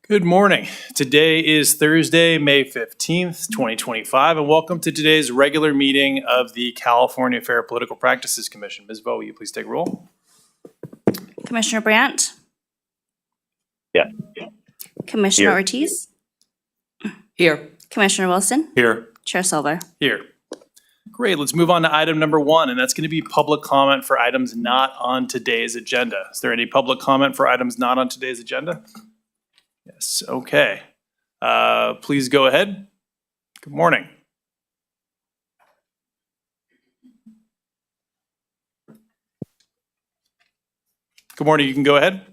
Good morning. Today is Thursday, May 15th, 2025, and welcome to today's regular meeting of the California Fair Political Practices Commission. Ms. Vo, will you please take roll? Commissioner Brandt? Yeah. Commissioner Here. Ortiz? Here. Commissioner Wilson? Here. Chair Silver? Here. Great, let's move on to item number 1, and that's going to be public comment for items not on today's agenda. Is there any public comment for items not on today's agenda? Yes, okay. Please go ahead. Good morning. Good morning, you can go ahead.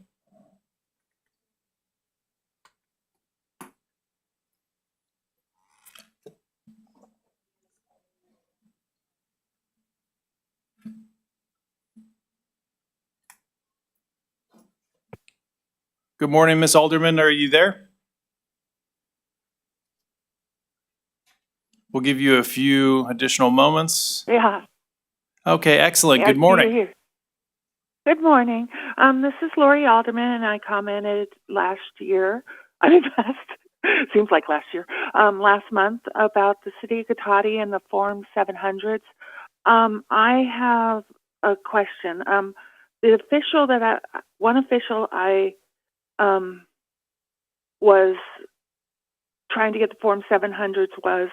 Good morning, Ms. Alderman, are you there? We'll give you a few additional moments. Yeah. Okay, excellent. Yeah, Good morning. here. Good morning. This is Lori Alderman, and I commented last month about the city of Cotati and the Form 700s. I have a question. One official I was trying to get the Form 700s was,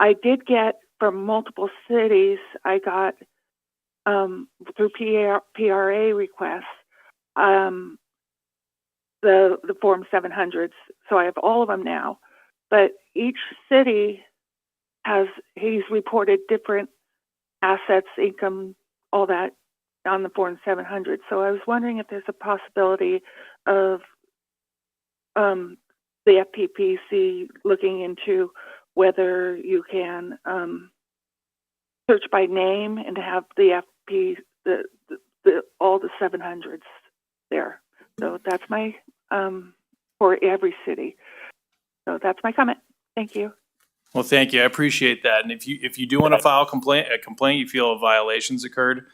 I did get from multiple cities, I got through PRA requests, the Form 700s. So I have all of them now. But each city he's reported different assets, income, all that on the Form 700. So I was wondering if there's a possibility of the FPPC looking into whether you can search by name and have the all the 700s there. So that's my for every city. So that's my comment. Thank you. Well, thank you. I appreciate that. And if you do want to file a complaint, you feel violations occurred,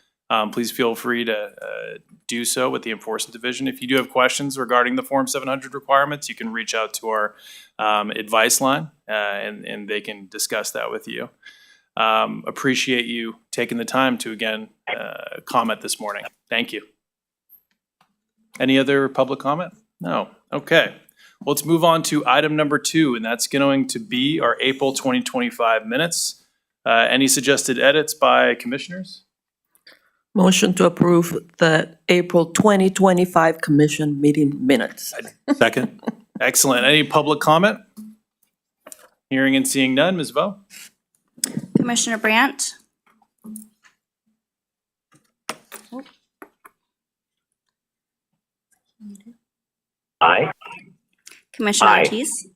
please feel free to do so with the Enforcement Division. If you do have questions regarding the Form 700 requirements, you can reach out to our advice line, and they can discuss that with you. Appreciate you taking the time to, again, comment this morning. Thank you. Any other public comment? No. Okay. Well, let's move on to item number 2, and that's going to be our April 2025 minutes. Any suggested edits by commissioners? Motion to approve the April 2025 Commission meeting minutes. Second. Excellent. Any public comment? Hearing and seeing none. Ms. Vo? Commissioner Brandt? Aye. Commissioner Aye. Ortiz?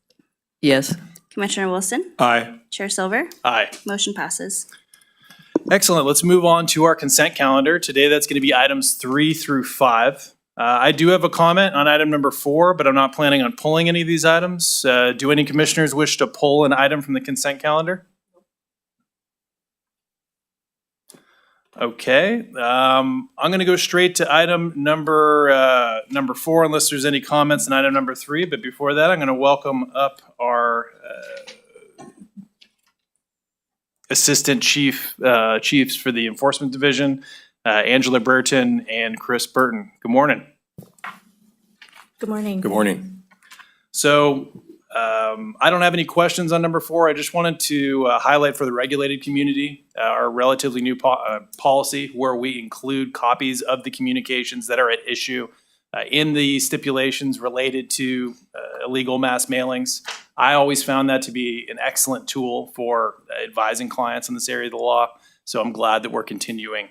Yes. Commissioner Wilson? Aye. Chair Silver? Aye. Motion passes. Excellent. Let's move on to our consent calendar. Today, that's going to be items 3 through 5. I do have a comment on item number 4, but I'm not planning on pulling any of these items. Do any commissioners wish to pull an item from the consent calendar? Okay. I'm going to go straight to item number 4, unless there's any comments on item number 3. But before that, I'm going to welcome up our Assistant Chiefs for the Enforcement Division, Angela Burton and Chris Burton. Good morning. Good morning. Good morning. So I don't have any questions on number 4. I just wanted to highlight for the regulated community our relatively new policy where we include copies of the communications that are at issue in the stipulations related to illegal mass mailings. I always found that to be an excellent tool for advising clients in this area of the law. So I'm glad that we're continuing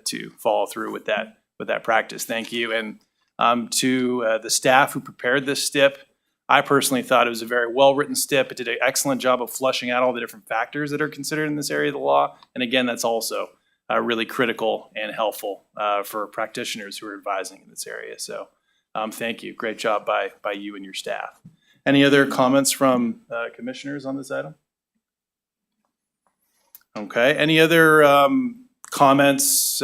to follow through with that practice. Thank you. And to the staff who prepared this STIP, I personally thought it was a very well-written STIP. It did an excellent job of fleshing out all the different factors that are considered in this area of the law. And again, that's also really critical and helpful for practitioners who are advising in this area. So thank you. Great job by you and your staff. Any other comments from commissioners on this item? Okay. Any other comments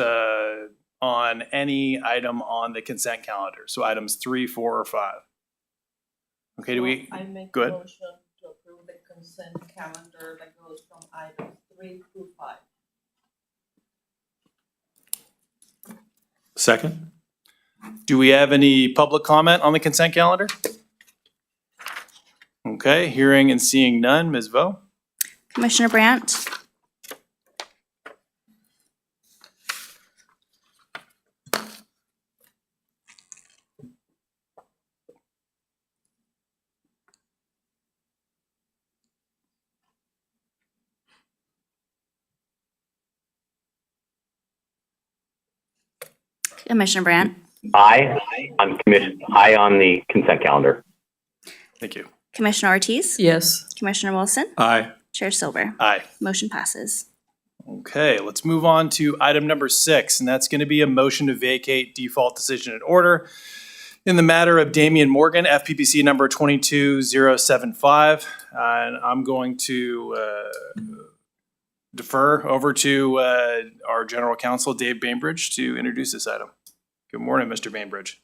on any item on the consent calendar? So items 3, 4, or 5. Okay, do we, I make go a ahead. motion to approve the consent calendar that goes from items 3 through 5. Second? Do we have any public comment on the consent calendar? Okay, hearing and seeing none. Ms. Vo? Commissioner Brandt, Commissioner Brandt, Aye. Aye on the consent calendar. Thank you. Commissioner Ortiz, Yes. Commissioner Wilson, Aye. Chair Silver. Aye. Motion passes. Okay, let's move on to item number 6, and that's going to be a motion to vacate default decision and order in the matter of Damian Morgan, FPPC number 22075. And I'm going to defer over to our General Counsel, Dave Bainbridge, to introduce this item. Good morning, Mr. Bainbridge.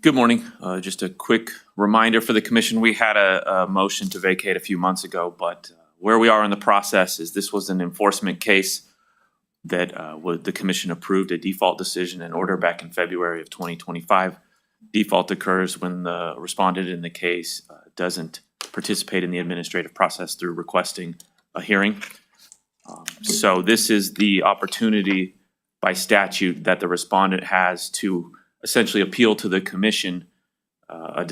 Good morning. Just a quick reminder for the commission, we had a motion to vacate a few months ago, but where we are in the process is this was an enforcement case that the commission approved a default decision and order back in February of 2025. Default occurs when the respondent in the case doesn't participate in the administrative process through requesting a hearing. So this is the opportunity by statute that the respondent has to essentially appeal to the commission a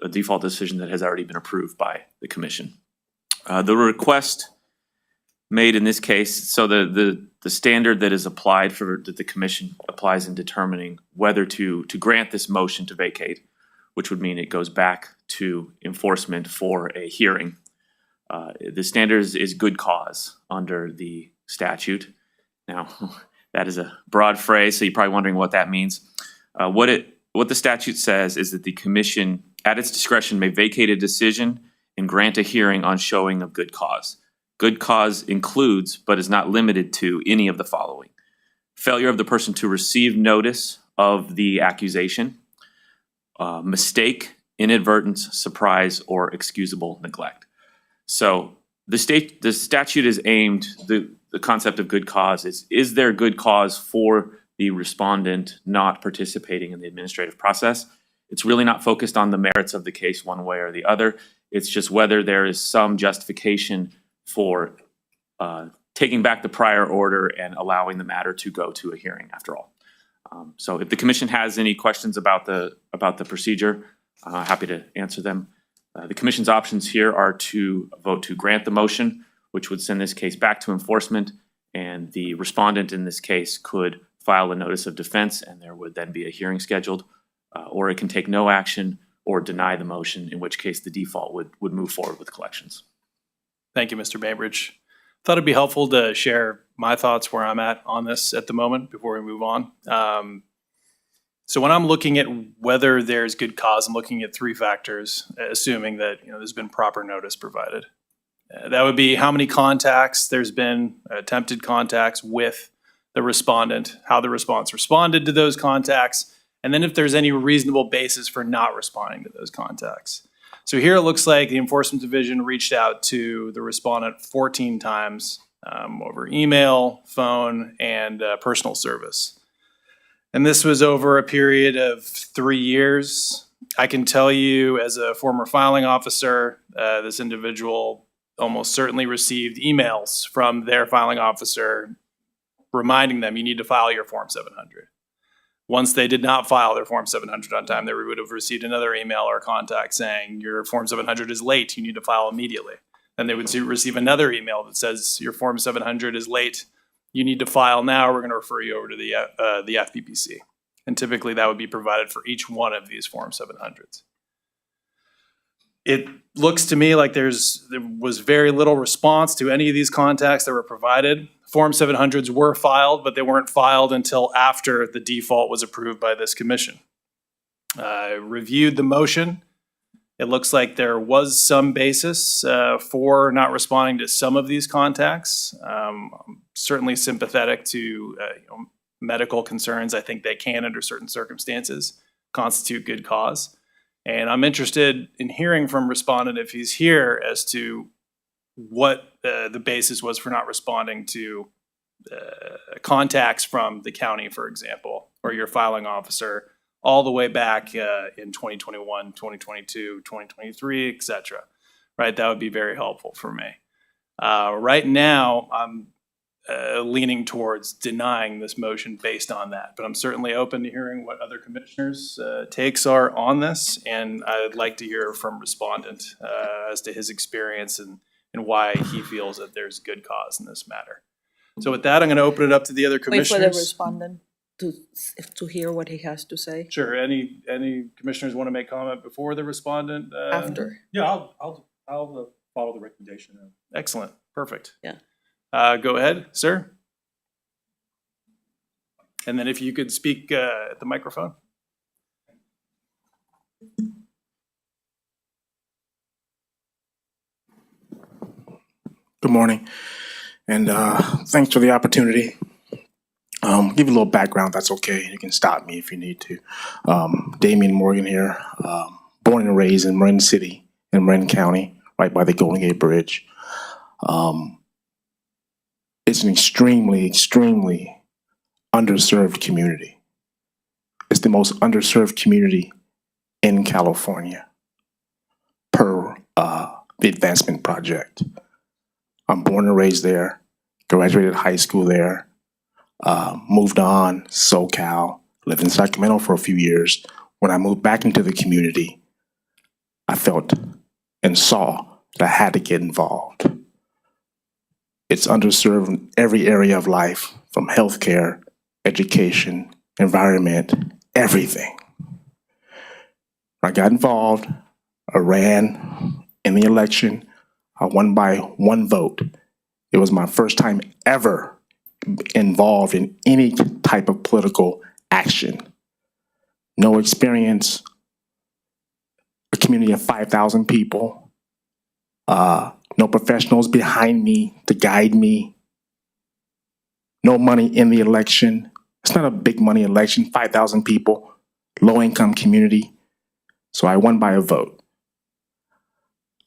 default decision that has already been approved by the commission. The request made in this case, so the standard that is applied that the commission applies in determining whether to grant this motion to vacate, which would mean it goes back to enforcement for a hearing. The standard is good cause under the statute. Now, that is a broad phrase, so you're probably wondering what that means. What the statute says is that the commission, at its discretion, may vacate a decision and grant a hearing on showing of good cause. Good cause includes, but is not limited to, any of the following: failure of the person to receive notice of the accusation, mistake, inadvertence, surprise, or excusable neglect. So the statute is aimed, the concept of good cause is there good cause for the respondent not participating in the administrative process? It's really not focused on the merits of the case one way or the other. It's just whether there is some justification for taking back the prior order and allowing the matter to go to a hearing after all. So if the commission has any questions about the procedure, happy to answer them. The commission's options here are to vote to grant the motion, which would send this case back to enforcement, and the respondent in this case could file a notice of defense, and there would then be a hearing scheduled, or it can take no action or deny the motion, in which case the default would move forward with collections. Thank you, Mr. Bainbridge. Thought it'd be helpful to share my thoughts where I'm at on this at the moment before we move on. So when I'm looking at whether there's good cause, I'm looking at 3 factors, assuming that there's been proper notice provided. That would be how many contacts there's been, attempted contacts with the respondent, how the response responded to those contacts, and then if there's any reasonable basis for not responding to those contacts. So here it looks like the Enforcement Division reached out to the respondent 14 times over email, phone, and personal service. And this was over a period of 3 years. I can tell you as a former filing officer, this individual almost certainly received emails from their filing officer reminding them you need to file your Form 700. Once they did not file their Form 700 on time, they would have received another email or contact saying your Form 700 is late, you need to file immediately. Then they would receive another email that says your Form 700 is late, you need to file now, we're going to refer you over to the FPPC. And typically that would be provided for each one of these Form 700s. It looks to me like there was very little response to any of these contacts that were provided. Form 700s were filed, but they weren't filed until after the default was approved by this commission. I reviewed the motion. It looks like there was some basis for not responding to some of these contacts. I'm certainly sympathetic to medical concerns. I think they can, under certain circumstances, constitute good cause. And I'm interested in hearing from respondent if he's here as to what the basis was for not responding to contacts from the county, for example, or your filing officer, all the way back in 2021, 2022, 2023, et cetera. Right, that would be very helpful for me. Right now, I'm leaning towards denying this motion based on that, but I'm certainly open to hearing what other commissioners' takes are on this, and I'd like to hear from respondent as to his experience and why he feels that there's good cause in this matter. So with that, I'm going to open it up to the other Wait for the commissioners. respondent to hear what he has to say Sure, any commissioners want to make comment before the respondent? after. Yeah, I'll follow the recommendation. Excellent, perfect. Yeah. Go ahead, sir. And then if you could speak at the microphone. Good morning, and thanks for the opportunity. Give you a little background, that's okay. You can stop me if you need to. Damian Morgan here, born and raised in Marin City, in Marin County, right by the Golden Gate Bridge. It's an extremely, extremely underserved community. It's the most underserved community in California per the Advancement Project. I'm born and raised there, graduated high school there, moved on, SoCal, lived in Sacramento for a few years. When I moved back into the community, I felt and saw that I had to get involved. It's underserved in every area of life, from healthcare, education, environment, everything. When I got involved, I ran in the election. I won by 1 vote. It was my first time ever involved in any type of political action. No experience, a community of 5,000 people, no professionals behind me to guide me, no money in the election. It's not a big money election, 5,000 people, low income community. So I won by a vote.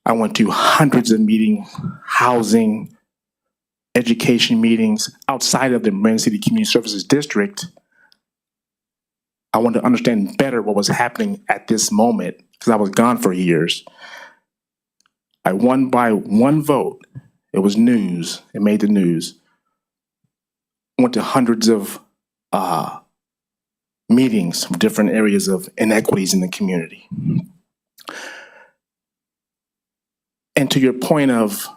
I went to hundreds of meetings, housing, education meetings outside of the Marin City Community Services District. I wanted to understand better what was happening at this moment because I was gone for years. I won by 1 vote. It was news. It made the news. I went to hundreds of meetings from different areas of inequities in the community. And to your point of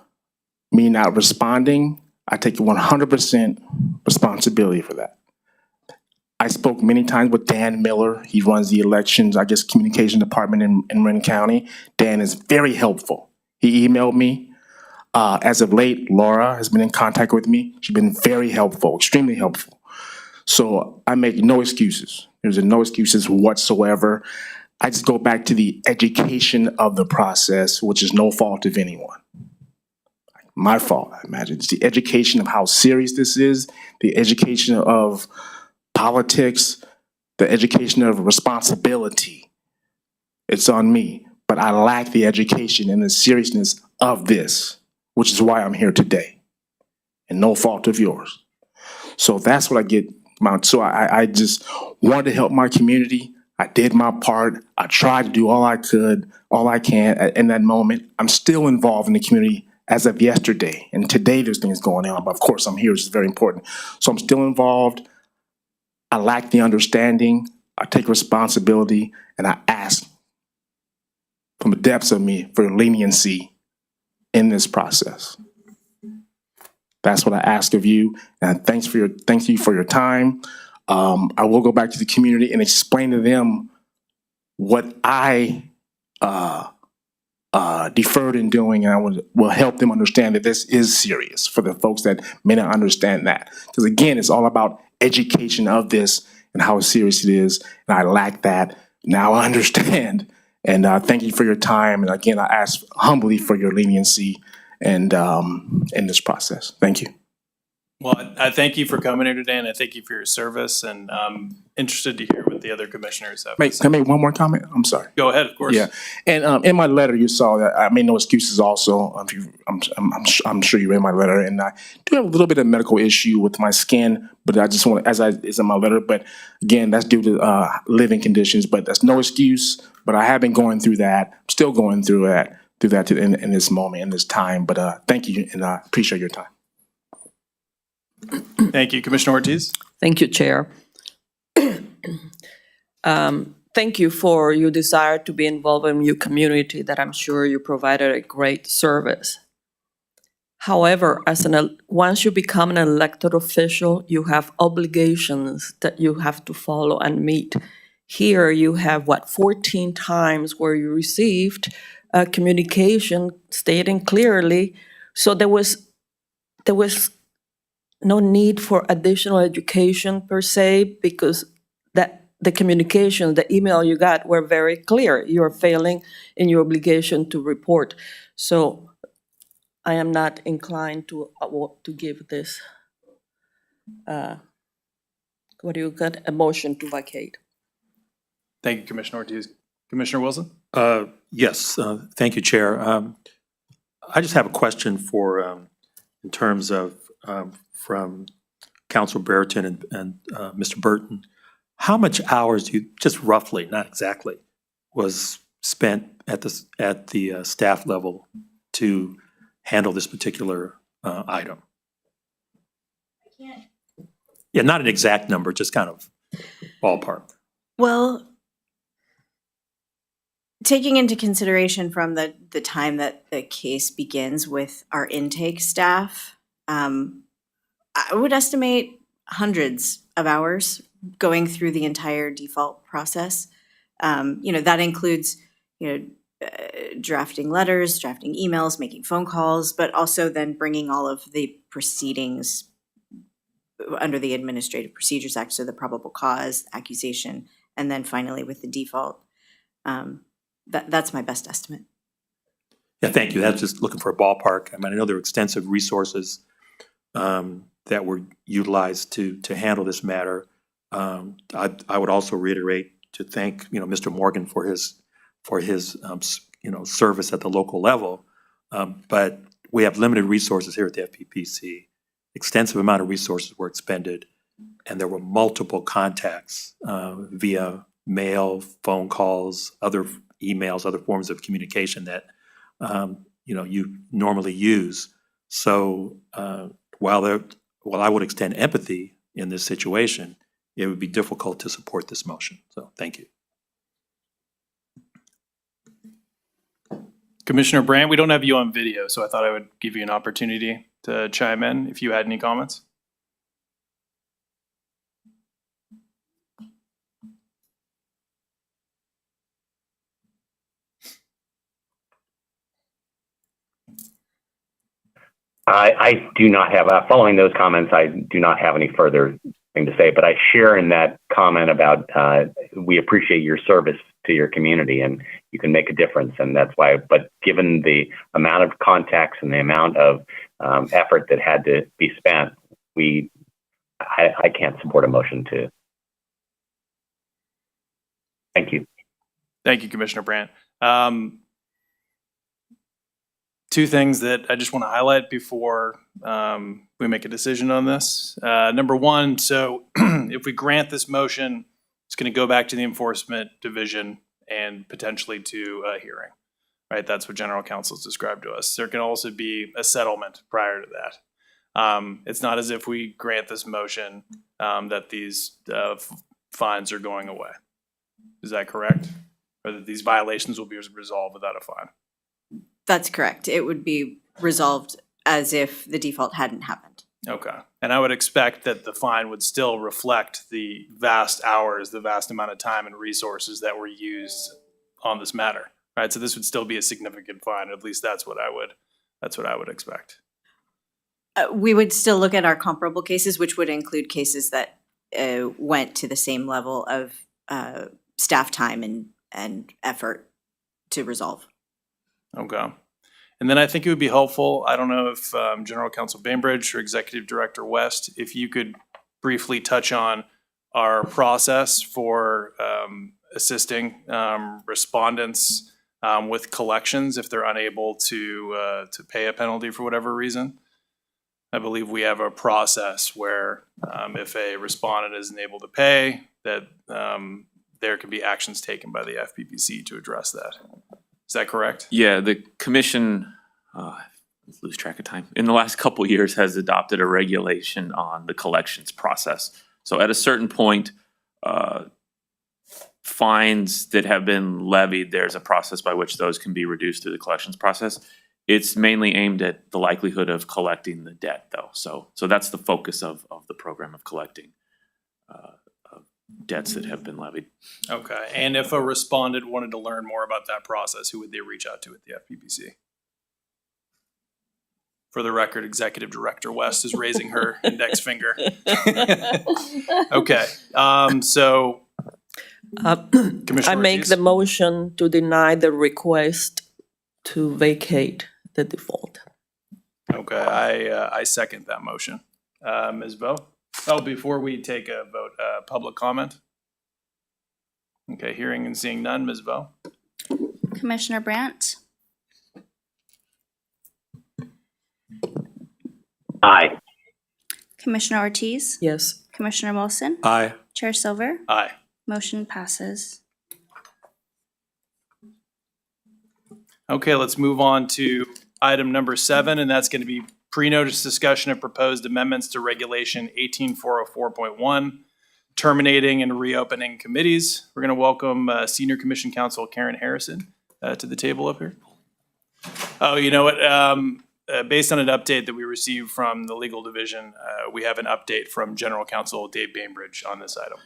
me not responding, I take 100% responsibility for that. I spoke many times with Dan Miller. He runs the elections, communication department in Marin County. Dan is very helpful. He emailed me. As of late, Laura has been in contact with me. She's been very helpful, extremely helpful. So I make no excuses. There's no excuses whatsoever. I just go back to the education of the process, which is no fault of anyone. My fault, I imagine. It's the education of how serious this is, the education of politics, the education of responsibility. It's on me, but I lack the education and the seriousness of this, which is why I'm here today, and no fault of yours. So that's what I get. So I just wanted to help my community. I did my part. I tried to do all I could, all I can in that moment. I'm still involved in the community as of yesterday. And today there's things going on, but of course I'm here, which is very important. So I'm still involved. I lack the understanding. I take responsibility, and I ask from the depths of me for leniency in this process. That's what I ask of you. And thank you for your time. I will go back to the community and explain to them what I deferred in doing, and I will help them understand that this is serious for the folks that may not understand that. Because again, it's all about education of this and how serious it is, and I lack that. Now I understand, and thank you for your time. And again, I ask humbly for your leniency and in this process. Thank you. Well, I thank you for coming here today, and I thank you for your service, and I'm interested to hear what that the other commissioners have. Can I make one more comment? I'm sorry. Go ahead, of course. Yeah, and in my letter, you saw that I made no excuses. Also, I'm sure you read my letter, and I do have a little bit of medical issue with my skin, but I just want, it's in my letter. But again, that's due to living conditions. But that's no excuse. But I have been going through that. I'm still going through that in this moment, in this time. But thank you, and I appreciate your time. Thank you, Commissioner Ortiz. Thank you, Chair. Thank you for your desire to be involved in your community, that I'm sure you provided a great service. However, once you become an elected official, you have obligations that you have to follow and meet. Here you have, 14 times where you received communication stating clearly. So there was no need for additional education per se, because the communication, the email you got were very clear. You're failing in your obligation to report. So I am not inclined to give this, a motion to vacate. Thank you, Commissioner Ortiz. Commissioner Wilson? Yes, thank you, Chair. I just have a question for, in terms of, from Councilor Brereton and Mr. Burton. How much hours do you, just roughly, not exactly, was spent at the staff level to handle this particular item? Yeah, not an exact number, just kind of ballpark. Well, taking into consideration from the time that the case begins with our intake staff, I would estimate hundreds of hours going through the entire default process. That includes, drafting letters, drafting emails, making phone calls, but also then bringing all of the proceedings under the Administrative Procedures Act, so the probable cause, accusation, and then finally with the default. That's my best estimate. Yeah, thank you. That's just looking for a ballpark. I mean, I know there are extensive resources that were utilized to handle this matter. I would also reiterate to thank Mr. Morgan for his service at the local level. But we have limited resources here at the FPPC. Extensive amount of resources were expended, and there were multiple contacts via mail, phone calls, other emails, other forms of communication that you normally use. So while I would extend empathy in this situation, it would be difficult to support this motion. So thank you. Commissioner Brandt, we don't have you on video, so I thought I would give you an opportunity to chime in if you had any comments. I do not have, following those comments, I do not have any further thing to say, but I share in that comment about we appreciate your service to your community and you can make a difference. And that's why, but given the amount of contacts and the amount of effort that had to be spent, I can't support a motion to. Thank you. Thank you, Commissioner Brandt. Two things that I just want to highlight before we make a decision on this. Number one, so if we grant this motion, it's going to go back to the Enforcement Division and potentially to a hearing, right? That's what General Counsel has described to us. There can also be a settlement prior to that. It's not as if we grant this motion that these fines are going away. Is that correct? Or that these violations will be resolved without a fine? That's correct. It would be resolved as if the default hadn't happened. Okay. And I would expect that the fine would still reflect the vast hours, the vast amount of time and resources that were used on this matter, right? So this would still be a significant fine. At least that's what I would expect. We would still look at our comparable cases, which would include cases that went to the same level of staff time and effort to resolve. Okay. And then I think it would be helpful, I don't know if General Counsel Bainbridge or Executive Director West, if you could briefly touch on our process for assisting respondents with collections if they're unable to pay a penalty for whatever reason. I believe we have a process where if a respondent isn't able to pay, that there can be actions taken by the FPPC to address that. Is that correct? Yeah, the commission, lose track of time, in the last couple of years has adopted a regulation on the collections process. So at a certain point, fines that have been levied, there's a process by which those can be reduced through the collections process. It's mainly aimed at the likelihood of collecting the debt, though. So that's the focus of the program of collecting debts that have been levied. Okay, and if a respondent wanted to learn more about that process, who would they reach out to at the FPPC? For the record, Executive Director West is raising her index finger. Okay, so I Commissioner make Ortiz? the motion to deny the request to vacate the default. Okay, I second that motion. Ms. Vo? Oh, before we take a vote, public comment? Okay, hearing and seeing none, Ms. Vo? Commissioner Brandt, Aye. Commissioner Ortiz, Yes. Commissioner Wilson, Aye. Chair Silver, Aye. motion passes. Okay, let's move on to item number 7, and that's going to be pre-notice discussion of proposed amendments to Regulation 18404.1, terminating and reopening committees. We're going to welcome Senior Commission Counsel Karen Harrison to the table up here. Oh, you know what? Based on an update that we received from the legal division, we have an update from General Counsel Dave Bainbridge on this item.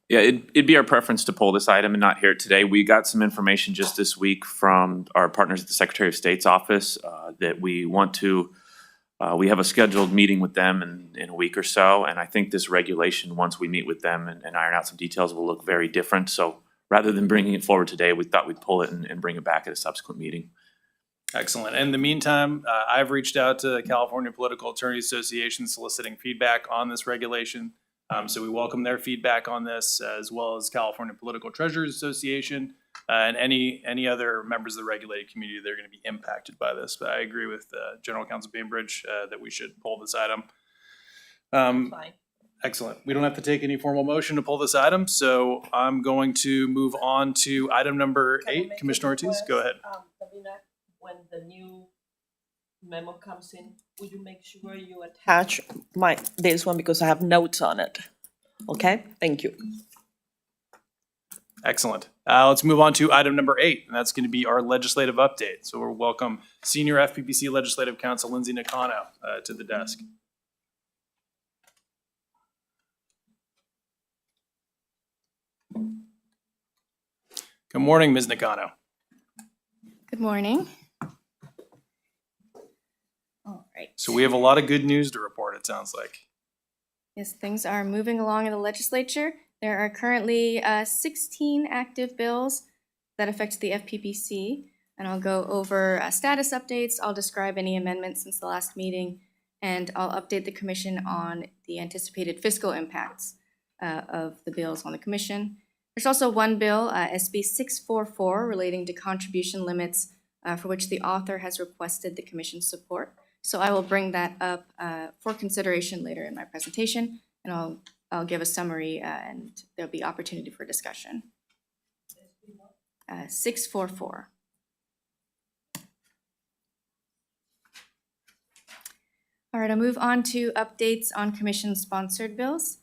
Yeah, it'd be our preference to pull this item and not hear it today. We got some information just this week from our partners at the Secretary of State's office that we want to, we have a scheduled meeting with them in a week or so. And I think this regulation, once we meet with them and iron out some details, will look very different. So rather than bringing it forward today, we thought we'd pull it and bring it back at a subsequent meeting. Excellent. In the meantime, I've reached out to the California Political Attorneys Association soliciting feedback on this regulation. So we welcome their feedback on this, as well as California Political Treasurers Association and any other members of the regulated community that are going to be impacted by this. But I agree with General Counsel Bainbridge that we should pull this item. Fine. Excellent. We don't have to take any formal motion to pull this item, so I'm going to move on to item number 8. Commissioner Ortiz, go ahead. When the new memo comes in, would you make sure you attach this one because I have notes on it? Okay, thank you. Excellent. Let's move on to item number 8, and that's going to be our legislative update. So we'll welcome Senior FPPC Legislative Counsel Lindsay Nakano to the desk. Good morning, Ms. Nakano. Good morning. All right. So we have a lot of good news to report, it sounds like. Yes, things are moving along in the legislature. There are currently 16 active bills that affect the FPPC, and I'll go over status updates. I'll describe any amendments since the last meeting, and I'll update the commission on the anticipated fiscal impacts of the bills on the commission. There's also one bill, SB 644, relating to contribution limits for which the author has requested the commission's support. So I will bring that up for consideration later in my presentation, and I'll give a summary and there'll be opportunity for discussion. 644. All right, I'll move on to updates on commission-sponsored bills.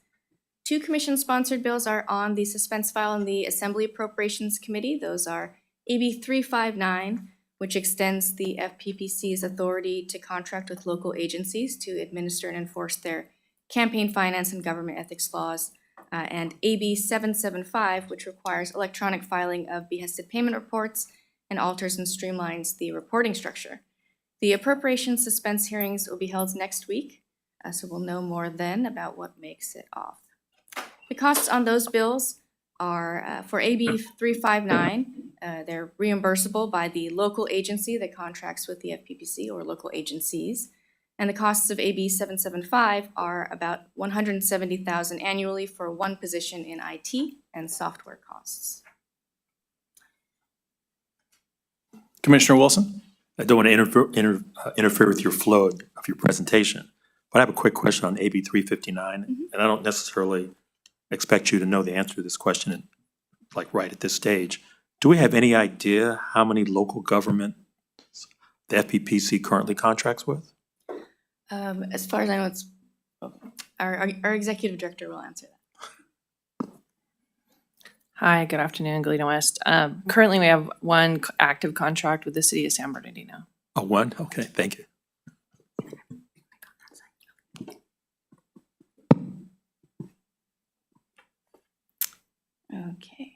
2 commission-sponsored bills are on the suspense file in the Assembly Appropriations Committee. Those are AB 359, which extends the FPPC's authority to contract with local agencies to administer and enforce their campaign finance and government ethics laws, and AB 775, which requires electronic filing of behested payment reports and alters and streamlines the reporting structure. The appropriations suspense hearings will be held next week, so we'll know more then about what makes it off. The costs on those bills are for AB 359, they're reimbursable by the local agency that contracts with the FPPC or local agencies. And the costs of AB 775 are about $170,000 annually for one position in IT and software costs. Commissioner Wilson? I don't want to interfere with your flow of your presentation, but I have a quick question on AB 359, and I don't necessarily expect you to know the answer to this question, like right at this stage. Do we have any idea how many local governments the FPPC currently contracts with? As far as I know, it's, our executive director will answer that. Hi, good afternoon, Galena West. Currently, we have one active contract with the city of San Bernardino. Oh, one? Okay, thank you. Okay.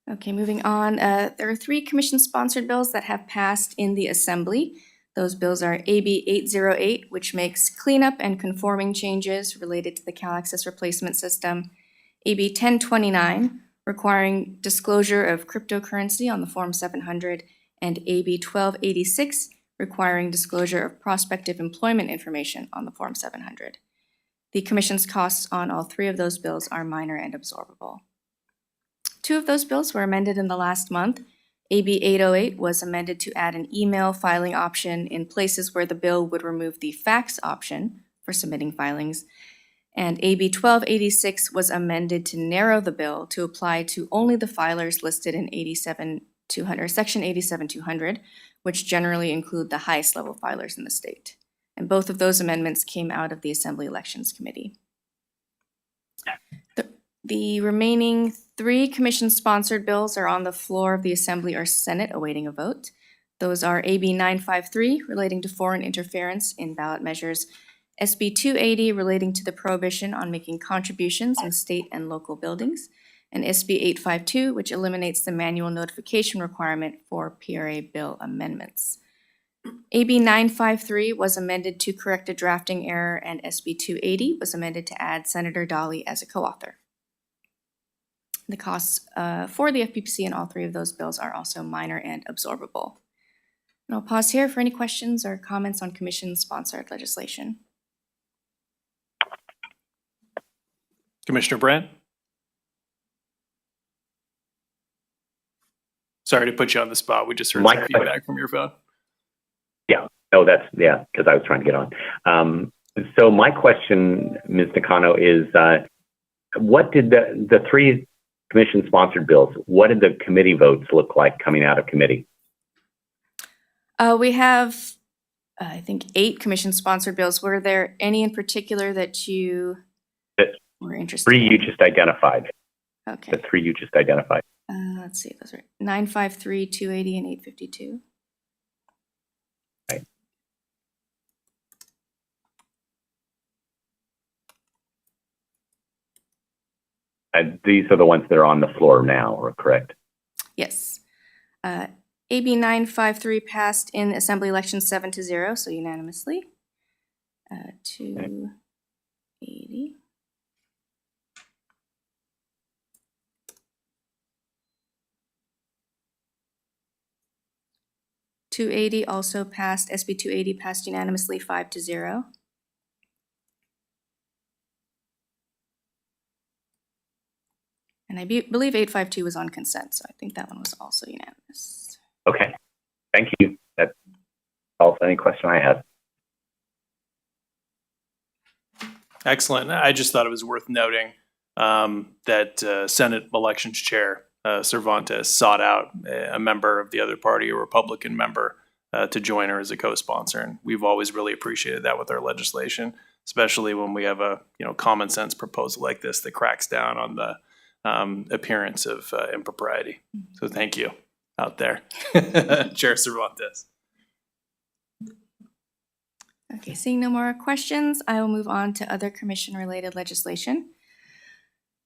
Okay, moving on. There are 3 commission-sponsored bills that have passed in the Assembly. Those bills are AB 808, which makes cleanup and conforming changes related to the CalAccess replacement system, AB 1029, requiring disclosure of cryptocurrency on the Form 700, and AB 1286, requiring disclosure of prospective employment information on the Form 700. The Commission's costs on all 3 of those bills are minor and absorbable. 2 of those bills were amended in the last month. AB 808 was amended to add an email filing option in places where the bill would remove the fax option for submitting filings. And AB 1286 was amended to narrow the bill to apply to only the filers listed in Section 87200, which generally include the highest level filers in the state. And both of those amendments came out of the Assembly Elections Committee. The remaining 3 commission-sponsored bills are on the floor of the Assembly or Senate awaiting a vote. Those are AB 953 relating to foreign interference in ballot measures, SB 280 relating to the prohibition on making contributions in state and local buildings, and SB 852, which eliminates the manual notification requirement for PRA bill amendments. AB 953 was amended to correct a drafting error, and SB 280 was amended to add Senator Dolly as a co-author. The costs for the FPPC in all 3 of those bills are also minor and absorbable. And I'll pause here for any questions or comments on commission-sponsored legislation. Commissioner Brandt? Sorry to put you on the spot. We just heard some feedback from your phone. Yeah, no, because I was trying to get on. So my question, Ms. Nakano, is what did the 3 commission-sponsored bills, what did the committee votes look like coming out of committee? We have, I think, 8 commission-sponsored bills. Were there any in particular that you were interested in? 3 you just identified. Okay. The 3 you just identified. Let's see, those are 953, 280, and 852. Right. These are the ones that are on the floor now, correct? Yes. AB 953 passed in Assembly Election 7-0, so unanimously. 280. .280 also passed, SB 280 passed unanimously 5-0. And I believe 852 was on consent, so I think that one was also unanimous. Okay, thank you. That's also any question I had. Excellent. I just thought it was worth noting that Senate Elections Chair Cervantes sought out a member of the other party, a Republican member, to join her as a co-sponsor. And we've always really appreciated that with our legislation, especially when we have a common sense proposal like this that cracks down on the appearance of impropriety. So thank you out there, Chair Cervantes. Okay, seeing no more questions, I will move on to other commission-related legislation.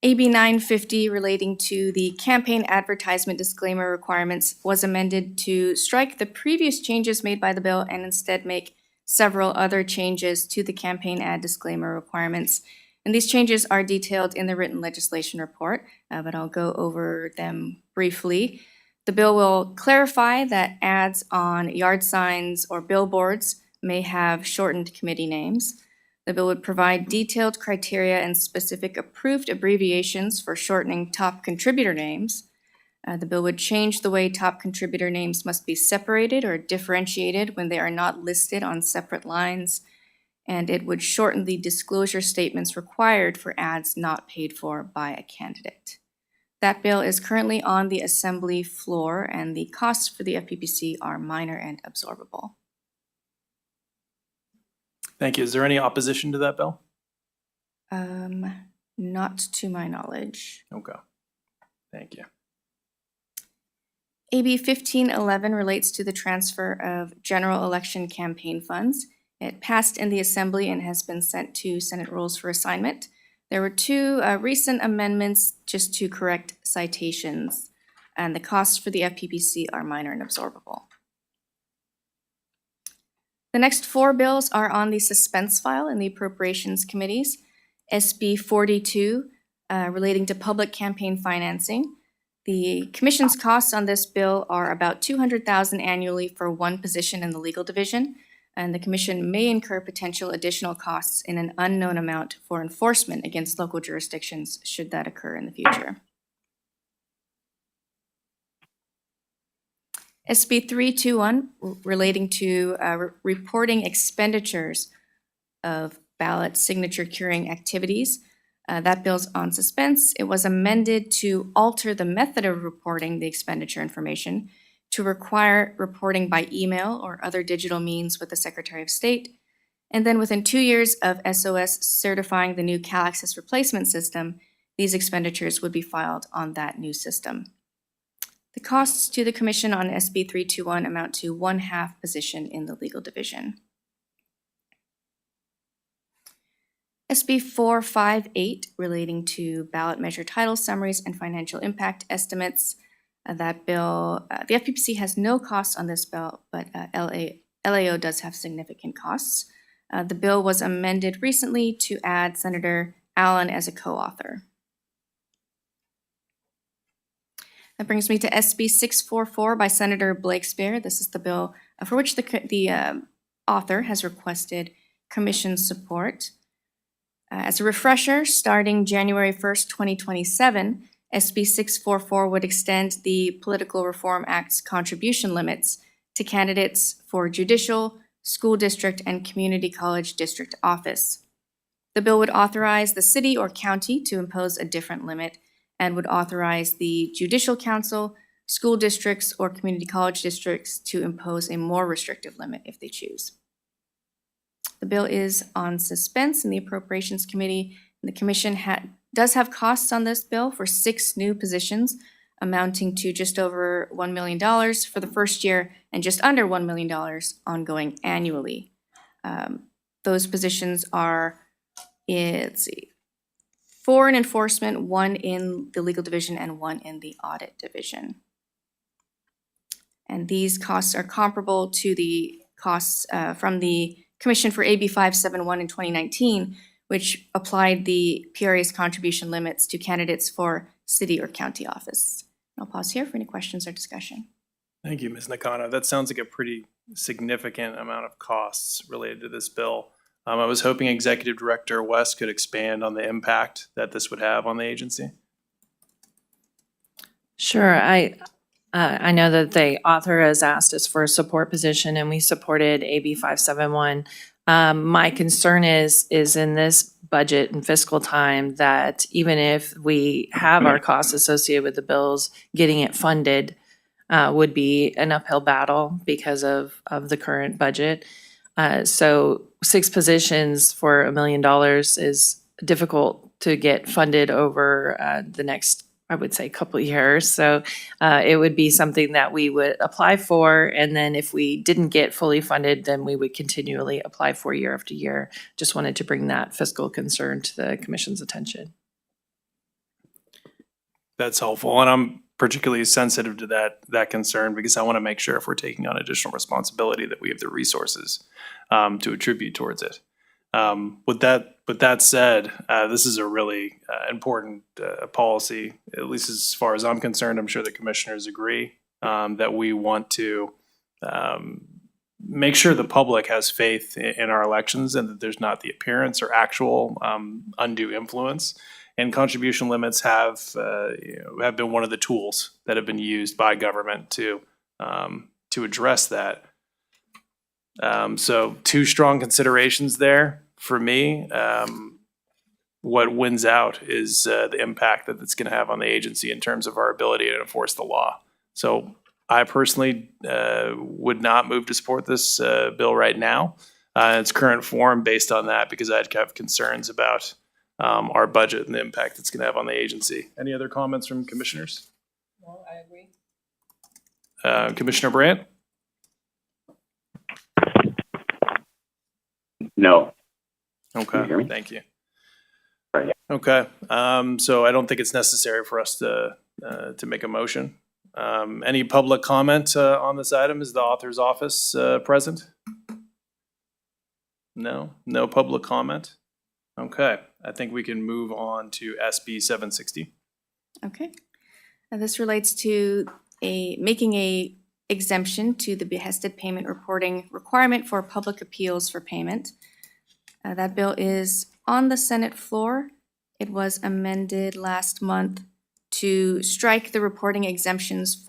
AB 950 relating to the campaign advertisement disclaimer requirements was amended to strike the previous changes made by the bill and instead make several other changes to the campaign ad disclaimer requirements. And these changes are detailed in the written legislation report, but I'll go over them briefly. The bill will clarify that ads on yard signs or billboards may have shortened committee names. The bill would provide detailed criteria and specific approved abbreviations for shortening top contributor names. The bill would change the way top contributor names must be separated or differentiated when they are not listed on separate lines, and it would shorten the disclosure statements required for ads not paid for by a candidate. That bill is currently on the Assembly floor, and the costs for the FPPC are minor and absorbable. Thank you. Is there any opposition to that bill? Not to my knowledge. Okay. Thank you. AB 1511 relates to the transfer of general election campaign funds. It passed in the Assembly and has been sent to Senate Rules for assignment. There were two recent amendments just to correct citations, and the costs for the FPPC are minor and absorbable. The next four bills are on the suspense file in the Appropriations Committees. SB 42 relating to public campaign financing. The Commission's costs on this bill are about $200,000 annually for one position in the Legal Division, and the Commission may incur potential additional costs in an unknown amount for enforcement against local jurisdictions should that occur in the future. SB 321 relating to reporting expenditures of ballot signature curing activities. That bill's on suspense. It was amended to alter the method of reporting the expenditure information to require reporting by email or other digital means with the Secretary of State. And then within 2 years of SOS certifying the new CalAccess replacement system, these expenditures would be filed on that new system. The costs to the Commission on SB 321 amount to 1/2 position in the Legal Division. SB 458 relating to ballot measure title summaries and financial impact estimates. That bill, the FPPC has no costs on this bill, but LAO does have significant costs. The bill was amended recently to add Senator Allen as a co-author. That brings me to SB 644 by Senator Blakespear. This is the bill for which the author has requested Commission support. As a refresher, starting January 1st, 2027, SB 644 would extend the Political Reform Act's contribution limits to candidates for judicial, school district, and community college district office. The bill would authorize the city or county to impose a different limit and would authorize the Judicial Council, school districts, or community college districts to impose a more restrictive limit if they choose. The bill is on suspense in the Appropriations Committee. The Commission does have costs on this bill for 6 new positions, amounting to just over $1 million for the first year and just under $1 million ongoing annually. Those positions are, let's see, 4 in enforcement, 1 in the Legal Division, and 1 in the Audit Division. And these costs are comparable to the costs from the Commission for AB 571 in 2019, which applied the PRA's contribution limits to candidates for city or county office. I'll pause here for any questions or discussion. Thank you, Ms. Nakano. That sounds like a pretty significant amount of costs related to this bill. I was hoping Executive Director West could expand on the impact that this would have on the agency. Sure. I know that the author has asked us for a support position, and we supported AB 571. My concern is in this budget and fiscal time that even if we have our costs associated with the bills, getting it funded would be an uphill battle because of the current budget. So 6 positions for $1 million is difficult to get funded over the next, I would say, couple of years. So it would be something that we would apply for, and then if we didn't get fully funded, then we would continually apply for year after year. Just wanted to bring that fiscal concern to the Commission's attention. That's helpful, and I'm particularly sensitive to that concern because I want to make sure if we're taking on additional responsibility that we have the resources to attribute towards it. With that said, this is a really important policy, at least as far as I'm concerned. I'm sure the commissioners agree. that we want to make sure the public has faith in our elections and that there's not the appearance or actual undue influence. And contribution limits have been one of the tools that have been used by government to address that. So two strong considerations there for me. What wins out is the impact that it's going to have on the agency in terms of our ability to enforce the law. So I personally would not move to support this bill right now in its current form based on that, because I'd have concerns about our budget and the impact it's going to have on the agency. Any other comments from commissioners? No, I agree. Commissioner Brandt? No. Can you Okay, hear me? thank you. Right, yeah. Okay, so I don't think it's necessary for us to make a motion. Any public comment on this item? Is the author's office present? No, no public comment? Okay, I think we can move on to SB 760. Okay. This relates to making a exemption to the behested payment reporting requirement for public appeals for payment. That bill is on the Senate floor. It was amended last month to strike the reporting exemptions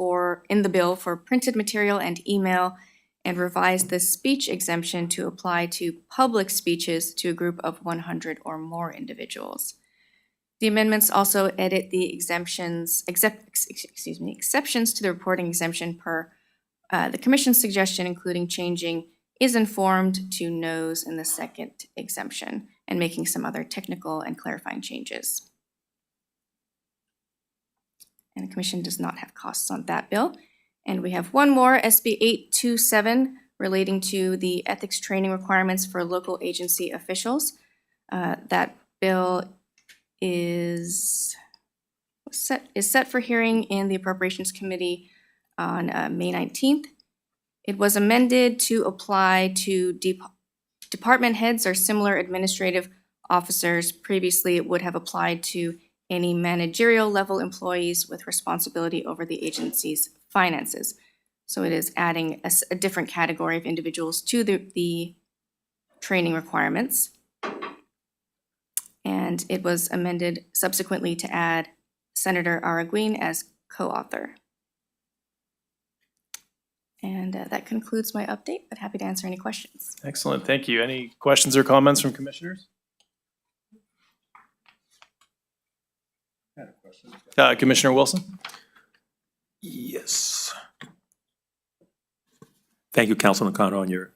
in the bill for printed material and email, and revise the speech exemption to apply to public speeches to a group of 100 or more individuals. The amendments also edit the exceptions to the reporting exemption per the Commission's suggestion, including changing "is informed" to "knows" in the second exemption, and making some other technical and clarifying changes. And the Commission does not have costs on that bill. And we have one more, SB 827, relating to the ethics training requirements for local agency officials. That bill is set for hearing in the Appropriations Committee on May 19th. It was amended to apply to department heads or similar administrative officers. Previously, it would have applied to any managerial level employees with responsibility over the agency's finances. So it is adding a different category of individuals to the training requirements. And it was amended subsequently to add Senator Araguin as co-author. And that concludes my update, but happy to answer any questions. Excellent, thank you. Any questions or comments from commissioners? Commissioner Wilson? Yes. Thank you, Councilman Kano, on your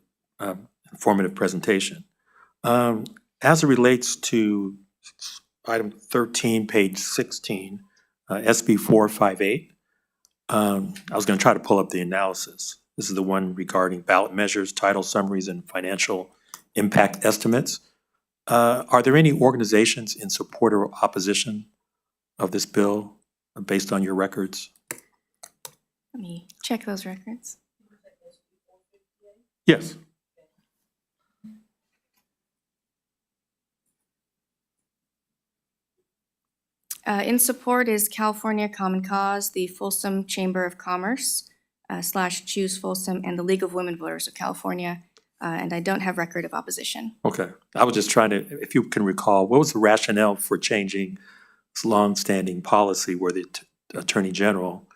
informative presentation. As it relates to item 13, page 16, SB 458, I was going to try to pull up the analysis. This is the one regarding ballot measures, title summaries, and financial impact estimates. Are there any organizations in support or opposition of this bill based on your records? Let me check those records. Yes. In support is California Common Cause, the Folsom Chamber of Commerce, / Choose Folsom, and the League of Women Voters of California. And I don't have record of opposition. Okay. I was just trying to, if you can recall, what was the rationale for changing this longstanding policy where the Attorney General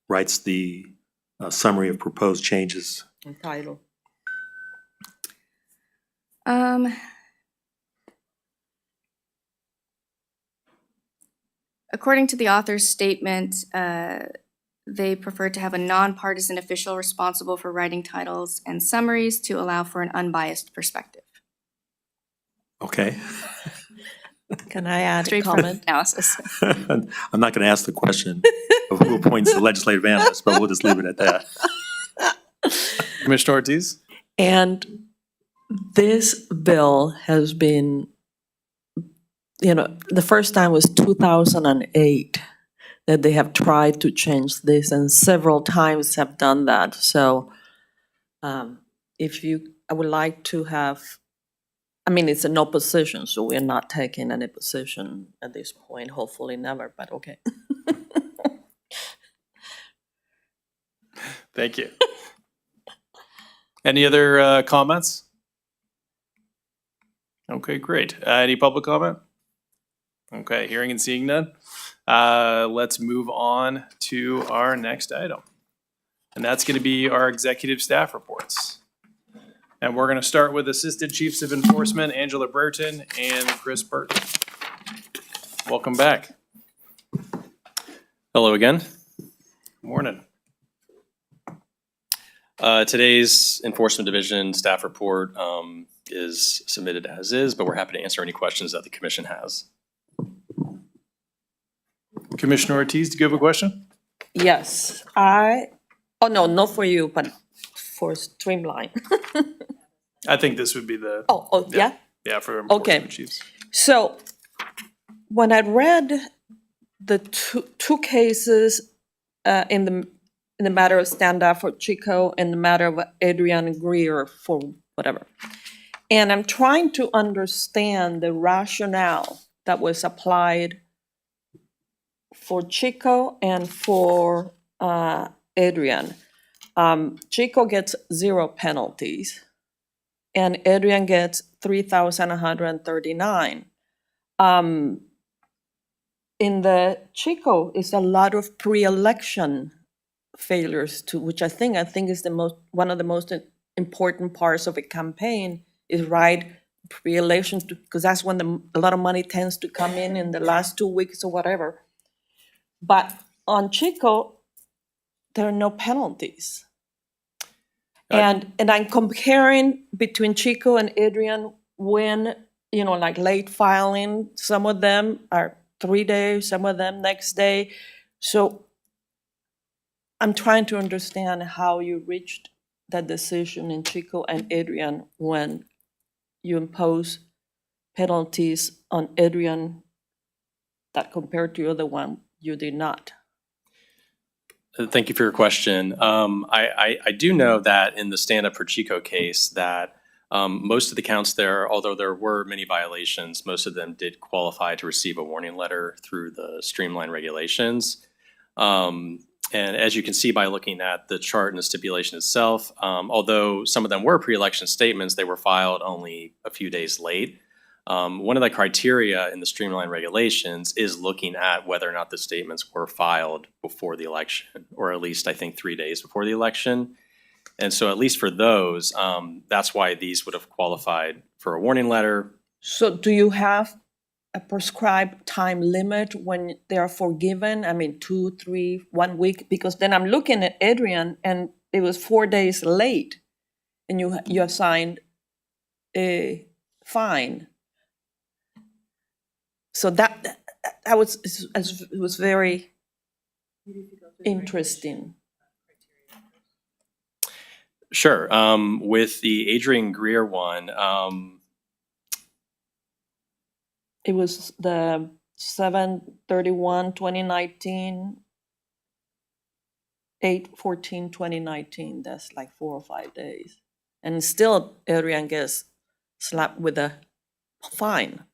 writes the summary of proposed changes? Title. According to the author's statement, they prefer to have a nonpartisan official responsible for writing titles and summaries to allow for an unbiased perspective. Okay. Can I add a Straight from comment? analysis. I'm not going to ask the question of who appoints the legislative analyst, but we'll just leave it at that. Commissioner Ortiz? And this bill has been, the first time was 2008 that they have tried to change this, and several times have done that. So I would like to have, it's an opposition, so we're not taking any position at this point, hopefully never, but okay. Thank you. Any other comments? Okay, great. Any public comment? Okay, hearing and seeing none. Let's move on to our next item. And that's going to be our executive staff reports. And we're going to start with Assistant Chiefs of Enforcement, Angela Burton and Chris Burton. Welcome back. Hello again. Morning. Today's Enforcement Division staff report is submitted as is, but we're happy to answer any questions that the commission has. Commissioner Ortiz, do you have a question? Yes, oh no, not for you, but for Streamline. I think this would be the, Yeah? yeah, for Okay. Enforcement Chiefs. So when I read the two cases in the matter of stand up for Chico and the matter of Adrian Greer for whatever, and I'm trying to understand the rationale that was applied for Chico and for Adrian. Chico gets 0 penalties and Adrian gets 3,139. In the Chico is a lot of pre-election failures too, which I think is one of the most important parts of a campaign is right pre-elections, because that's when a lot of money tends to come in the last 2 weeks or whatever. But on Chico, there are no penalties. And I'm comparing between Chico and Adrian when, like late filing, some of them are 3 days, some of them next day. So I'm trying to understand how you reached that decision in Chico and Adrian when you impose penalties on Adrian that compared to the other one, you did not. Thank you for your question. I do know that in the stand up for Chico case that most of the counts there, although there were many violations, most of them did qualify to receive a warning letter through the streamline regulations. And as you can see by looking at the chart and the stipulation itself, although some of them were pre-election statements, they were filed only a few days late. One of the criteria in the streamline regulations is looking at whether or not the statements were filed before the election, or at least I think 3 days before the election. And so at least for those, that's why these would have qualified for a warning letter. So do you have a prescribed time limit when they are forgiven? I mean, 2, 3, 1 week? Because then I'm looking at Adrian and it was 4 days late and you assigned a fine. So that was very interesting. Sure. With the Adrian Greer one, it was the 7/31/2019, 8/14/2019. That's like 4 or 5 days. And still Adrian gets slapped with a fine.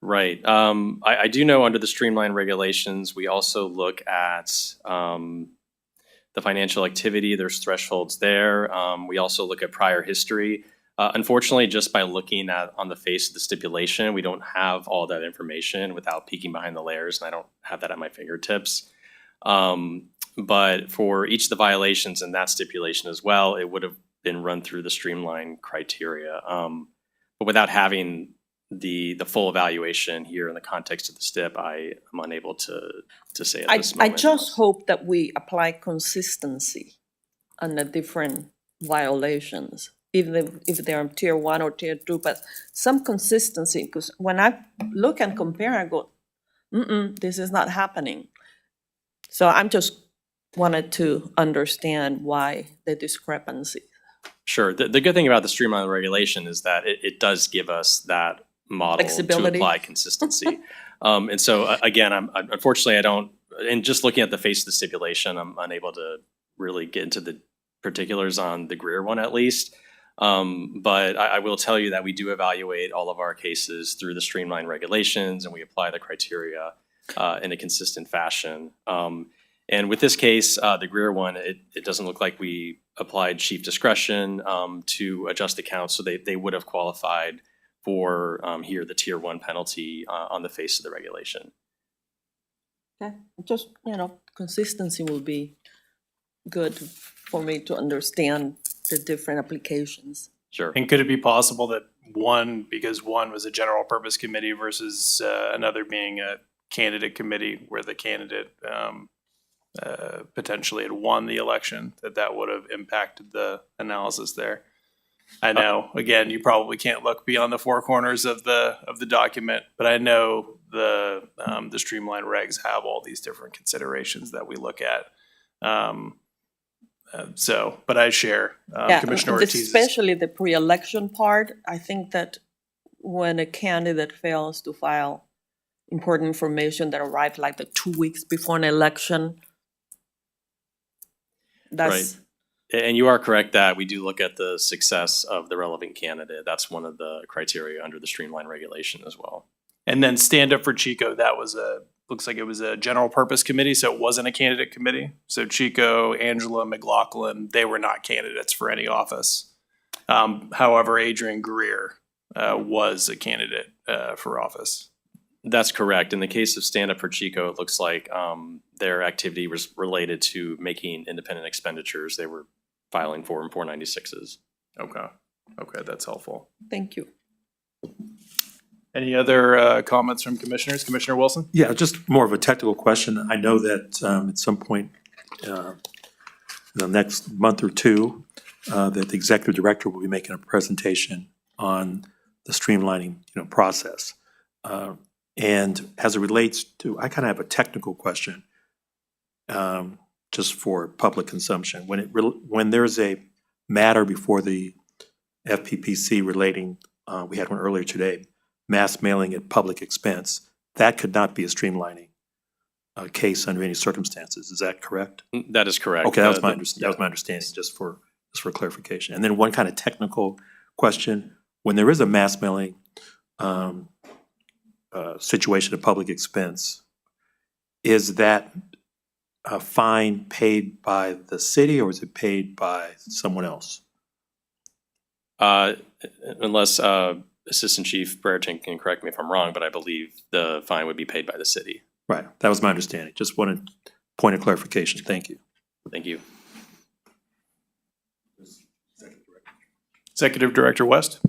right. I do know under the streamline regulations, we also look at the financial activity. There's thresholds there. We also look at prior history. Unfortunately, just by looking at on the face of the stipulation, we don't have all that information without peeking behind the layers, and I don't have that at my fingertips. But for each of the violations in that stipulation as well, it would have been run through the streamline criteria. But without having the full evaluation here in the context of the stip, I am unable to say at this I moment. just hope that we apply consistency on the different violations, even if they're tier 1 or tier 2, but some consistency, because when I look and compare, I go, this is not happening. So I'm just wanted to understand why the discrepancy. Sure. The good thing about the streamline regulation is that it does give us that model to Flexibility. apply consistency. And so again, unfortunately, I don't, and just looking at the face of the stipulation, I'm unable to really get into the particulars on the Greer one at least. But I will tell you that we do evaluate all of our cases through the streamline regulations and we apply the criteria in a consistent fashion. And with this case, the Greer one, it doesn't look like we applied chief discretion to adjust accounts, so they would have qualified for here the tier 1 penalty on the face of the regulation. Okay, just, consistency will be good for me to understand the different applications. Sure. And could it be possible that because one was a general purpose committee versus another being a candidate committee where the candidate potentially had won the election, that would have impacted the analysis there? I know, again, you probably can't look beyond the four corners of the document, but I know the streamlined regs have all these different considerations that we look at. But I share Commissioner Ortiz's. Especially the pre-election part. I think that when a candidate fails to file important information that arrived like the 2 weeks before an election, that's. Right. And you are correct that we do look at the success of the relevant candidate. That's one of the criteria under the streamlined regulation as well. And then Stand Up for Chico, that was looks like it was a general purpose committee, so it wasn't a candidate committee. So Chico, Angela, McLaughlin, they were not candidates for any office. However, Adrian Greer was a candidate for office. That's correct. In the case of Stand Up for Chico, it looks like their activity was related to making independent expenditures. They were filing Form 496s. Okay, that's helpful. Thank you. Any other comments from commissioners? Commissioner Wilson? Yeah, just more of a technical question. I know that at some point in the next month or two, that the executive director will be making a presentation on the streamlining, process. And as it relates to, I kind of have a technical question, just for public consumption. When there's a matter before the FPPC relating, we had one earlier today, mass mailing at public expense, that could not be a streamlining case under any circumstances. Is that correct? That is correct. Okay, that was my understanding, just for clarification. And then one kind of technical question: when there is a mass mailing situation of public expense, is that a fine paid by the city or is it paid by someone else? Unless Assistant Chief Brereton can correct me if I'm wrong, but I believe the fine would be paid by the city. Right, that was my understanding. Just wanted point of clarification. Thank you. Thank you. Executive Director West?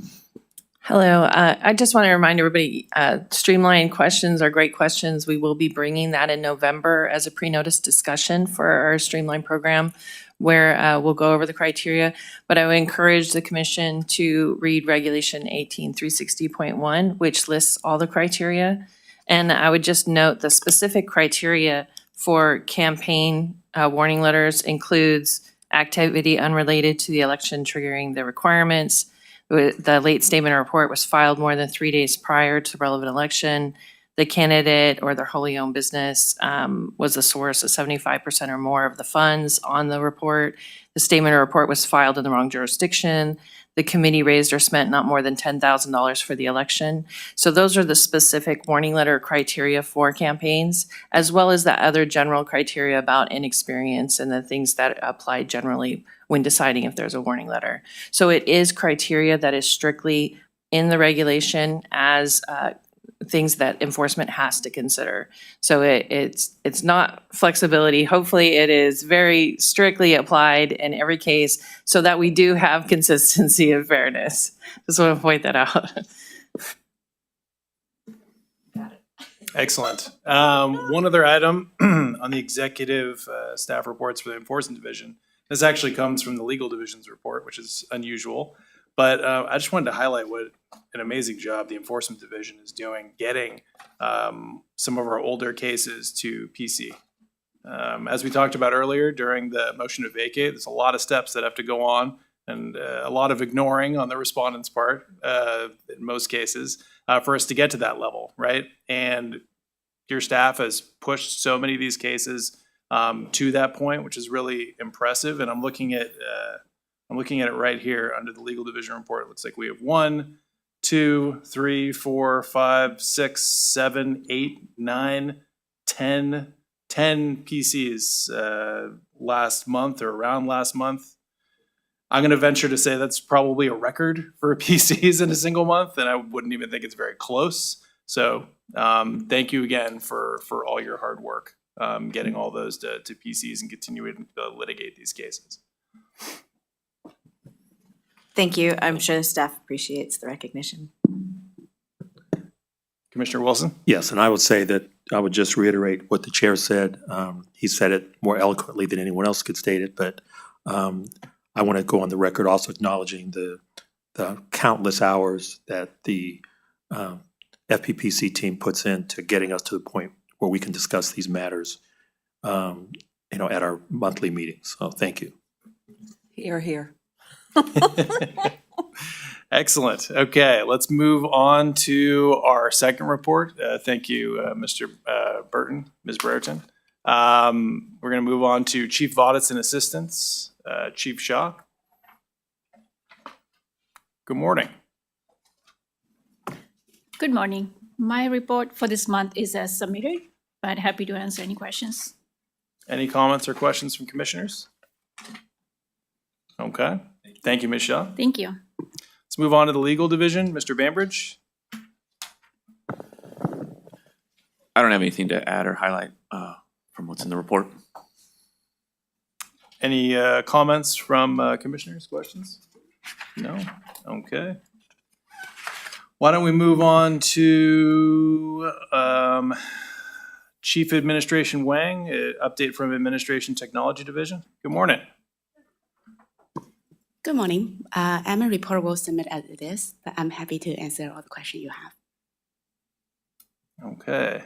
Hello. I just want to remind everybody, streamlined questions are great questions. We will be bringing that in November as a pre-notice discussion for our streamlined program, where we'll go over the criteria. But I would encourage the commission to read Regulation 18360.1, which lists all the criteria. And I would just note the specific criteria for campaign warning letters includes activity unrelated to the election triggering the requirements. The late statement or report was filed more than 3 days prior to the relevant election. The candidate or their wholly owned business was the source of 75% or more of the funds on the report. The statement or report was filed in the wrong jurisdiction. The committee raised or spent not more than $10,000 for the election. So those are the specific warning letter criteria for campaigns, as well as the other general criteria about inexperience and the things that apply generally when deciding if there's a warning letter. So it is criteria that is strictly in the regulation as things that enforcement has to consider. So it's not flexibility. Hopefully it is very strictly applied in every case so that we do have consistency and fairness. Just want to point that out. Excellent. One other item on the executive staff reports for the Enforcement Division. This actually comes from the Legal Division's report, which is unusual. But I just wanted to highlight what an amazing job the Enforcement Division is doing getting some of our older cases to PC. As we talked about earlier during the motion to vacate, there's a lot of steps that have to go on and a lot of ignoring on the respondent's part in most cases for us to get to that level, right? And your staff has pushed so many of these cases to that point, which is really impressive. And I'm looking at it right here under the Legal Division report. It looks like we have 1, 2, 3, 4, 5, 6, 7, 8, 9, 10 10 PCs last month or around last month. I'm going to venture to say that's probably a record for PCs in a single month, and I wouldn't even think it's very close. So thank you again for all your hard work getting all those to PCs and continuing to litigate these cases. Thank you. I'm sure the staff appreciates the recognition. Commissioner Wilson? Yes, and I would say that I would just reiterate what the chair said. He said it more eloquently than anyone else could state it, but I want to go on the record also acknowledging the countless hours that the FPPC team puts into getting us to the point where we can discuss these matters, at our monthly meetings. So thank you. Here. Excellent. Okay, let's move on to our second report. Thank you, Mr. Burton, Ms. Brereton. We're going to move on to Chief of Audits and Assistants, Chief Shaw. Good morning. Good morning. My report for this month is as submitted, but happy to answer any questions. Any comments or questions from commissioners? Okay. Thank you, Ms. Shaw. Thank you. Let's move on to the legal division. Mr. Bambridge? I don't have anything to add or highlight from what's in the report. Any comments from commissioners, questions? No? Okay. Why don't we move on to Chief Administration Wang, update from Administration Technology Division. Good morning. Good morning. I'm a report will submit as it is, but I'm happy to answer all the questions you have. Okay.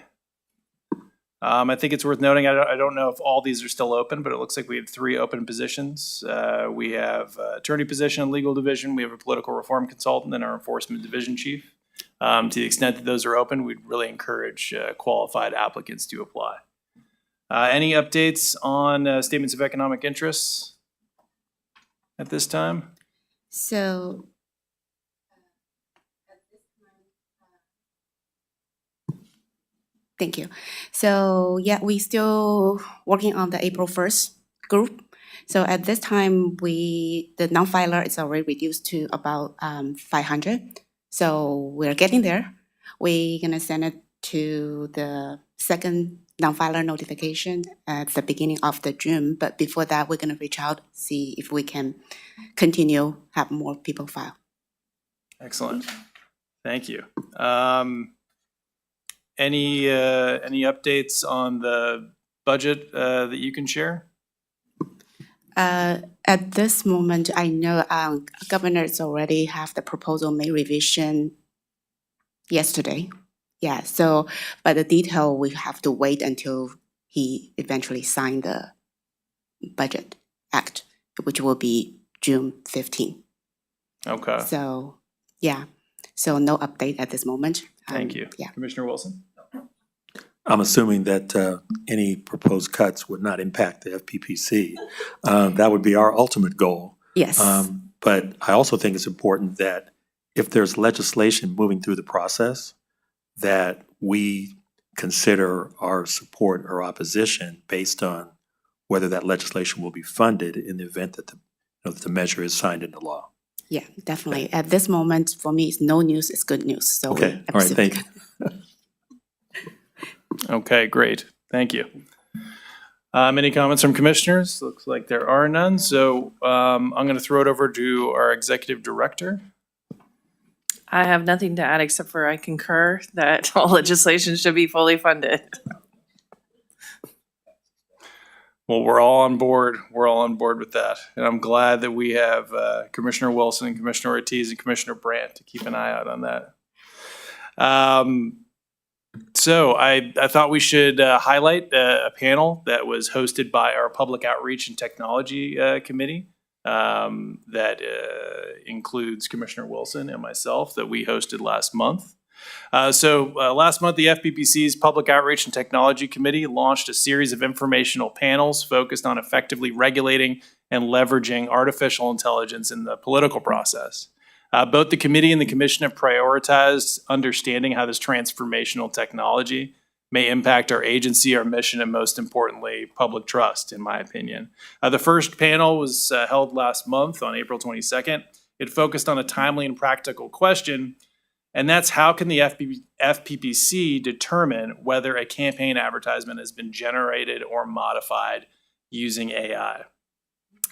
I think it's worth noting, I don't know if all these are still open, but it looks like we have 3 open positions. We have attorney position, legal division, we have a political reform consultant, and our enforcement division chief. To the extent that those are open, we'd really encourage qualified applicants to apply. Any updates on statements of economic interests at this time? So thank you. So yeah, we still working on the April 1st group. So at this time, the non-filer is already reduced to about 500. So we're getting there. We're gonna send it to the second non-filer notification at the beginning of the June. But before that, we're gonna reach out, see if we can continue, have more people file. Excellent. Thank you. Any updates on the budget that you can share? At this moment, I know governors already have the proposal made revision yesterday. Yeah, so, but the detail, we have to wait until he eventually signed the budget act, which will be June 15. Okay. So, yeah, so no update at this moment. Thank you. Yeah. Commissioner Wilson? I'm assuming that any proposed cuts would not impact the FPPC. That would be our ultimate goal. Yes. But I also think it's important that if there's legislation moving through the process, that we consider our support or opposition based on whether that legislation will be funded in the event that the measure is signed into law. Yeah, definitely. At this moment, for me, it's no news is good news. So Okay, all right, thank you. Okay, great. Thank you. Any comments from commissioners? Looks like there are none. So I'm going to throw it over to our executive director. I have nothing to add except for I concur that all legislation should be fully funded. Well, we're all on board. We're all on board with that. And I'm glad that we have Commissioner Wilson and Commissioner Ortiz and Commissioner Brandt to keep an eye out on that. So I thought we should highlight a panel that was hosted by our Public Outreach and Technology Committee that includes Commissioner Wilson and myself that we hosted last month. Last month, the FPPC's Public Outreach and Technology Committee launched a series of informational panels focused on effectively regulating and leveraging artificial intelligence in the political process. Both the committee and the commission have prioritized understanding how this transformational technology may impact our agency, our mission, and most importantly, public trust, in my opinion. The first panel was held last month on April 22nd. It focused on a timely and practical question, and that's how can the FPPC determine whether a campaign advertisement has been generated or modified using AI?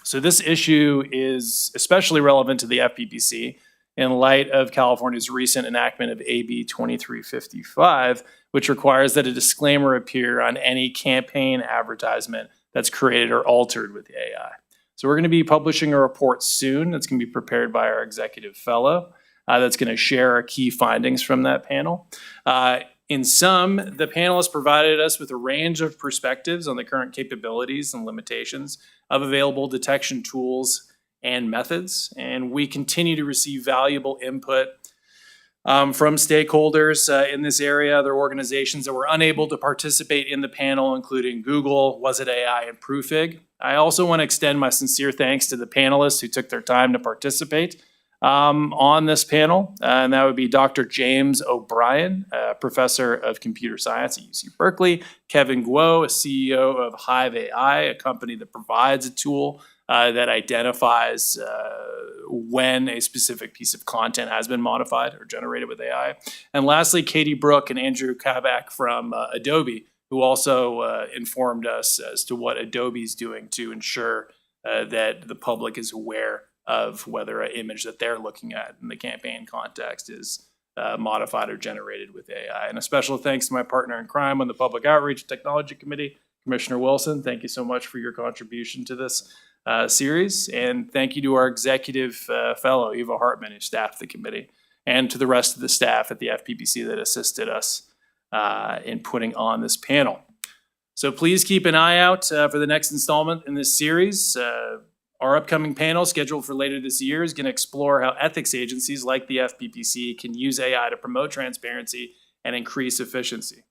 So this issue is especially relevant to the FPPC in light of California's recent enactment of AB 2355, which requires that a disclaimer appear on any campaign advertisement that's created or altered with AI. So we're going to be publishing a report soon that's going to be prepared by our executive fellow that's going to share our key findings from that panel. In sum, the panel has provided us with a range of perspectives on the current capabilities and limitations of available detection tools and methods, and we continue to receive valuable input from stakeholders in this area. There are organizations that were unable to participate in the panel, including Google, Was It AI, and Proofig. I also want to extend my sincere thanks to the panelists who took their time to participate on this panel, and that would be Dr. James O'Brien, professor of computer science at UC Berkeley, Kevin Guo, a CEO of Hive AI, a company that provides a tool that identifies when a specific piece of content has been modified or generated with AI. And lastly, Katie Brook and Andrew Kabak from Adobe, who also informed us as to what Adobe is doing to ensure that the public is aware of whether an image that they're looking at in the campaign context is modified or generated with AI. And a special thanks to my partner in crime on the Public Outreach Technology Committee, Commissioner Wilson. Thank you so much for your contribution to this series. And thank you to our executive fellow, Eva Hartman, who staffed the committee, and to the rest of the staff at the FPPC that assisted us in putting on this panel. So please keep an eye out for the next installment in this series. Our upcoming panel, scheduled for later this year, is going to explore how ethics agencies like the FPPC can use AI to promote transparency and increase efficiency.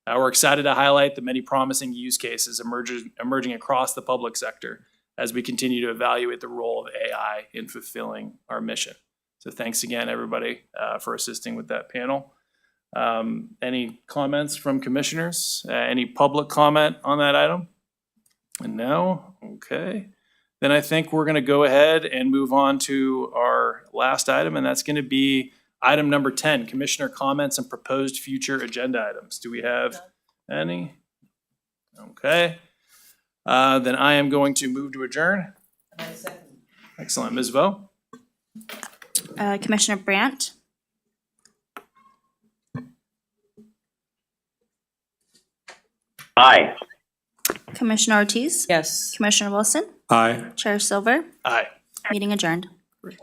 We're excited to highlight the many promising use cases emerging across the public sector as we continue to evaluate the role of AI in fulfilling our mission. So thanks again, everybody, for assisting with that panel. Any comments from commissioners? Any public comment on that item? No? Okay. Then I think we're going to go ahead and move on to our last item, and that's going to be item number 10, Commissioner comments and proposed future agenda items. Do we have any? Okay. Then I am going to move to adjourn. Excellent. Ms. Vo? Commissioner Brandt, Aye. Commissioner Ortiz, Yes. Commissioner Wilson, Aye. Chair Silver, Aye. meeting adjourned. Great.